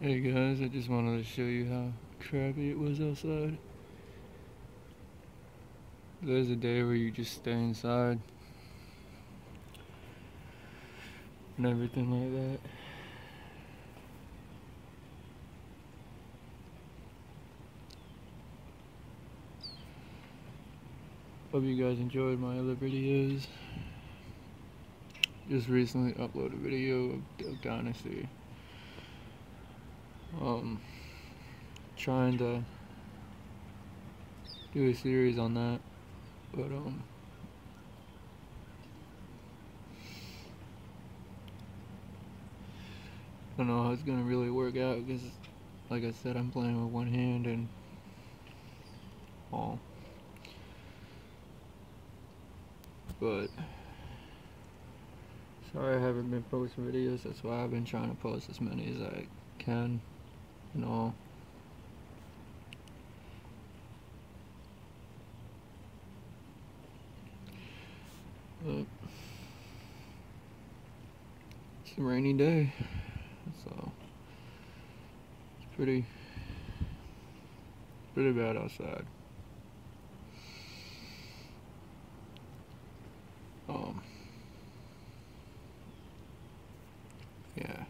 Hey guys, I just wanted to show you how crappy it was outside. There's a day where you just stay inside and everything like that. Hope you guys enjoyed my other videos. Just recently uploaded a video of Duck Dynasty. Trying to do a series on that, but I don't know how it's gonna really work out because, like I said, I'm playing with one hand and all. But sorry I haven't been posting videos. That's why I've been trying to post as many as I can and all. But it's a rainy day, so it's pretty bad outside. Yeah.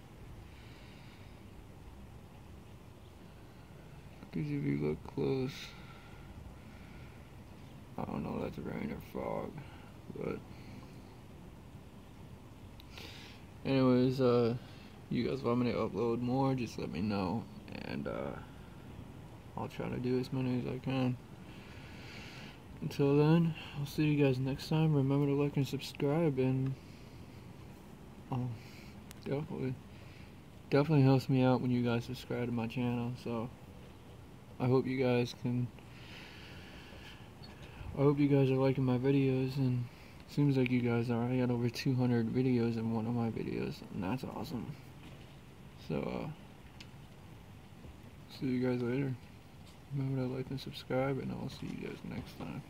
Because if you look close, I don't know if that's rain or fog, but anyways, you guys want me to upload more, just let me know, and I'll try to do as many as I can. Until then, I'll see you guys next time. Remember to like and subscribe, and definitely helps me out when you guys subscribe to my channel. So I hope you guys are liking my videos, and it seems like you guys are. I got over 200 videos in one of my videos, and that's awesome. So see you guys later. Remember to like and subscribe, and I'll see you guys next time.